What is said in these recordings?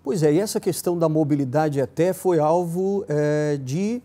Pois é, e essa questão da mobilidade até foi alvo de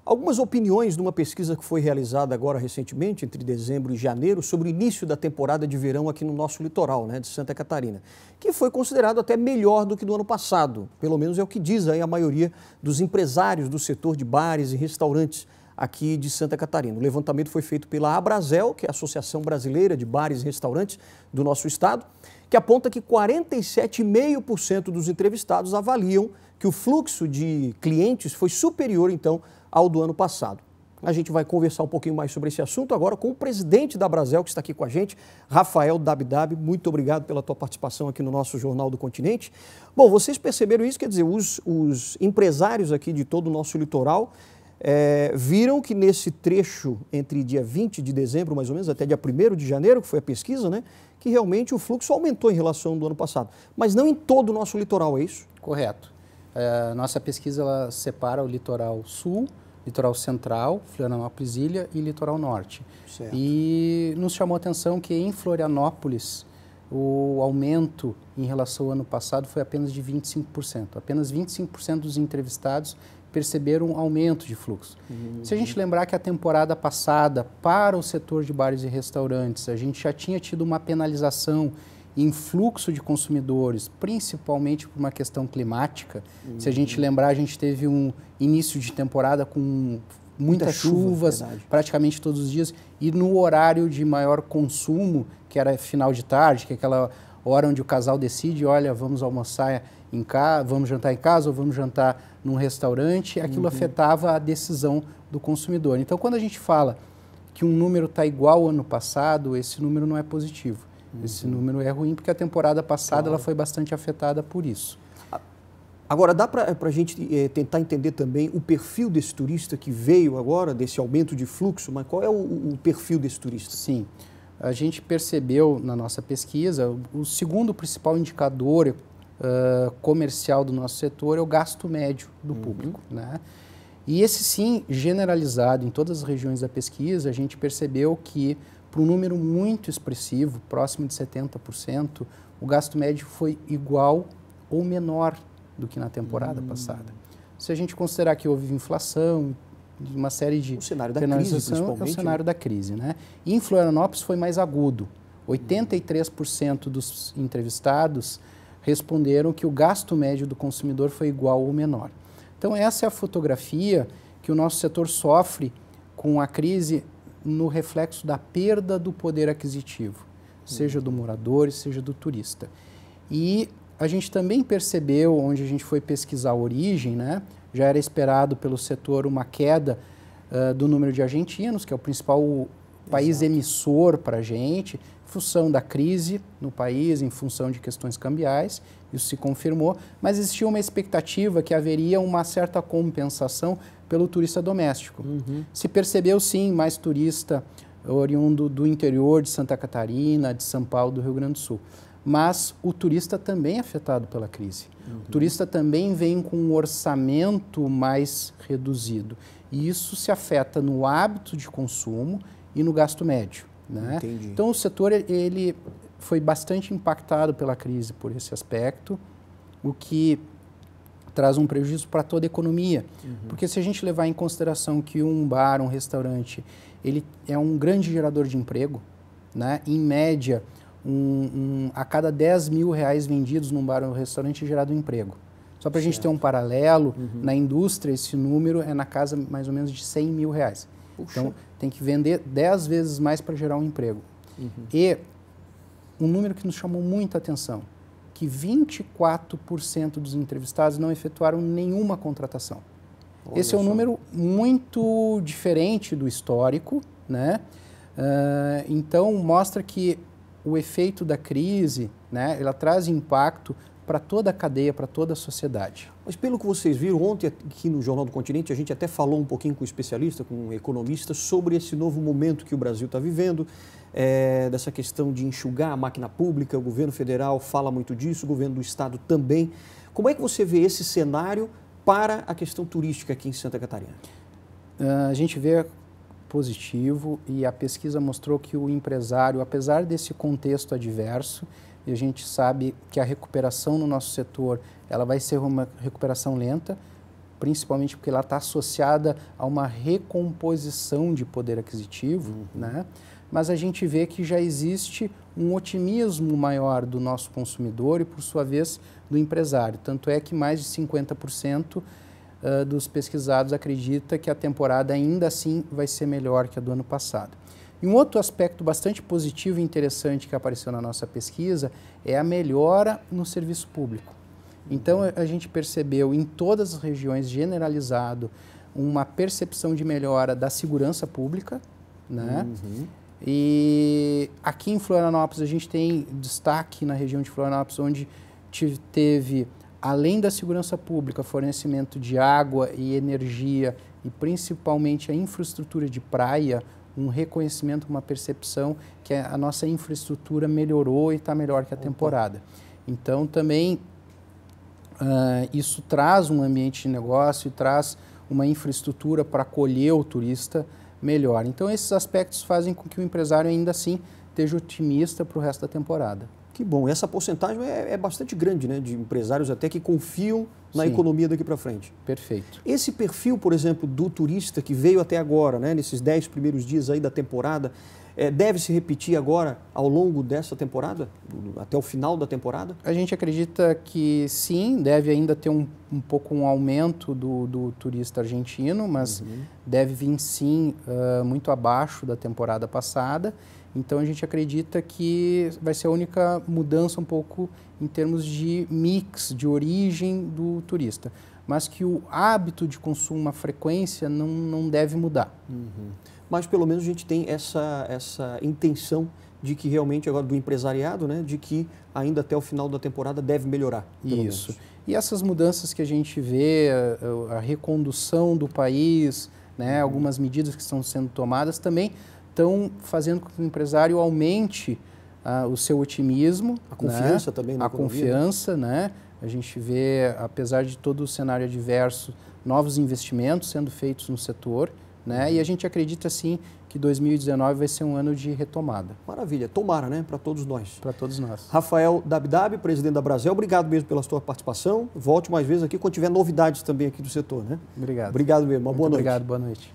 algumas opiniões numa pesquisa que foi realizada agora recentemente, entre dezembro e janeiro, sobre o início da temporada de verão aqui no nosso litoral, né, de Santa Catarina, que foi considerado até melhor do que do ano passado, pelo menos é o que diz aí a maioria dos empresários do setor de bares e restaurantes aqui de Santa Catarina. O levantamento foi feito pela Abrazel, que é a Associação Brasileira de Bares e Restaurantes do nosso estado, que aponta que 47,5% dos entrevistados avaliam que o fluxo de clientes foi superior, então, ao do ano passado. A gente vai conversar um pouquinho mais sobre esse assunto agora com o presidente da Abrazel, que está aqui com a gente, Rafael Dabdab. Muito obrigado pela tua participação aqui no nosso Jornal do Continente. Bom, vocês perceberam isso? Quer dizer, os empresários aqui de todo o nosso litoral viram que nesse trecho entre dia 20 de dezembro, mais ou menos, até dia 1º de janeiro, que foi a pesquisa, né, que realmente o fluxo aumentou em relação ao do ano passado. Mas não em todo o nosso litoral, é isso? Correto. Nossa pesquisa ela separa o litoral sul, litoral central, Florianópolis Ilha e litoral norte. Certo. E nos chamou a atenção que em Florianópolis o aumento em relação ao ano passado foi apenas de 25%. Apenas 25% dos entrevistados perceberam um aumento de fluxo. Se a gente lembrar que a temporada passada, para o setor de bares e restaurantes, a gente já tinha tido uma penalização em fluxo de consumidores, principalmente por uma questão climática. Se a gente lembrar, a gente teve um início de temporada com muitas chuvas, praticamente todos os dias, e no horário de maior consumo, que era final de tarde, que é aquela hora onde o casal decide, olha, vamos almoçar em casa, vamos jantar em casa ou vamos jantar num restaurante, aquilo afetava a decisão do consumidor. Então, quando a gente fala que um número está igual ao ano passado, esse número não é positivo. Esse número é ruim porque a temporada passada ela foi bastante afetada por isso. Agora, dá para a gente tentar entender também o perfil desse turista que veio agora, desse aumento de fluxo, mas qual é o perfil desse turista? Sim, a gente percebeu na nossa pesquisa, o segundo principal indicador comercial do nosso setor é o gasto médio do público, né? E esse sim, generalizado em todas as regiões da pesquisa, a gente percebeu que para um número muito expressivo, próximo de 70%, o gasto médio foi igual ou menor do que na temporada passada. Se a gente considerar que houve inflação, uma série de... O cenário da crise, principalmente. É o cenário da crise, né? E em Florianópolis foi mais agudo. 83% dos entrevistados responderam que o gasto médio do consumidor foi igual ou menor. Então, essa é a fotografia que o nosso setor sofre com a crise no reflexo da perda do poder aquisitivo, seja do morador, seja do turista. E a gente também percebeu, onde a gente foi pesquisar a origem, né, já era esperado pelo setor uma queda do número de argentinos, que é o principal país emissor para a gente, em função da crise no país, em função de questões cambiais, isso se confirmou, mas existia uma expectativa que haveria uma certa compensação pelo turista doméstico. Se percebeu, sim, mais turista oriundo do interior de Santa Catarina, de São Paulo, do Rio Grande do Sul. Mas o turista também é afetado pela crise. O turista também vem com um orçamento mais reduzido. E isso se afeta no hábito de consumo e no gasto médio, né? Então, o setor ele foi bastante impactado pela crise por esse aspecto, o que traz um prejuízo para toda a economia. Porque se a gente levar em consideração que um bar, um restaurante, ele é um grande gerador de emprego, né? Em média, a cada 10 mil reais vendidos num bar ou restaurante é gerado um emprego. Só para a gente ter um paralelo, na indústria esse número é na casa mais ou menos de 100 mil reais. Então, tem que vender 10 vezes mais para gerar um emprego. E um número que nos chamou muita atenção, que 24% dos entrevistados não efetuaram nenhuma contratação. Esse é um número muito diferente do histórico, né? Então, mostra que o efeito da crise, né, ela traz impacto para toda a cadeia, para toda a sociedade. Mas pelo que vocês viram, ontem aqui no Jornal do Continente, a gente até falou um pouquinho com um especialista, com um economista, sobre esse novo momento que o Brasil está vivendo, dessa questão de enxugar a máquina pública, o governo federal fala muito disso, o governo do estado também. Como é que você vê esse cenário para a questão turística aqui em Santa Catarina? A gente vê positivo e a pesquisa mostrou que o empresário, apesar desse contexto adverso, e a gente sabe que a recuperação no nosso setor ela vai ser uma recuperação lenta, principalmente porque ela está associada a uma recomposição de poder aquisitivo, né? Mas a gente vê que já existe um otimismo maior do nosso consumidor e, por sua vez, do empresário. Tanto é que mais de 50% dos pesquisados acredita que a temporada ainda assim vai ser melhor que a do ano passado. E um outro aspecto bastante positivo e interessante que apareceu na nossa pesquisa é a melhora no serviço público. Então, a gente percebeu em todas as regiões, generalizado, uma percepção de melhora da segurança pública, né? E aqui em Florianópolis, a gente tem destaque na região de Florianópolis, onde teve, além da segurança pública, fornecimento de água e energia e principalmente a infraestrutura de praia, um reconhecimento, uma percepção que a nossa infraestrutura melhorou e está melhor que a temporada. Então, também, isso traz um ambiente de negócio e traz uma infraestrutura para acolher o turista melhor. Então, esses aspectos fazem com que o empresário ainda assim esteja otimista para o resto da temporada. Que bom. Essa porcentagem é bastante grande, né, de empresários até que confiam na economia daqui para frente. Perfeito. Esse perfil, por exemplo, do turista que veio até agora, né, nesses 10 primeiros dias aí da temporada, deve se repetir agora ao longo dessa temporada, até o final da temporada? A gente acredita que sim, deve ainda ter um pouco um aumento do turista argentino, mas deve vir sim muito abaixo da temporada passada. Então a gente acredita que vai ser a única mudança um pouco em termos de mix, de origem do turista, mas que o hábito de consumo, a frequência não deve mudar. Mas pelo menos a gente tem essa intenção de que realmente agora do empresariado, né, de que ainda até o final da temporada deve melhorar. Isso. E essas mudanças que a gente vê, a recondução do país, né, algumas medidas que estão sendo tomadas também estão fazendo com que o empresário aumente o seu otimismo. A confiança, né, também na economia. Confiança, né? A gente vê, apesar de todo o cenário adverso, novos investimentos sendo feitos no setor, né? E a gente acredita, sim, que 2019 vai ser um ano de retomada. Maravilha. Tomara, né? Para todos nós. Para todos nós. Rafael Dabdab, presidente da Brasel, obrigado mesmo pela sua participação. Volte mais vezes aqui quando tiver novidades também aqui do setor, né? Obrigado. Obrigado mesmo. Uma boa noite. Obrigado. Boa noite.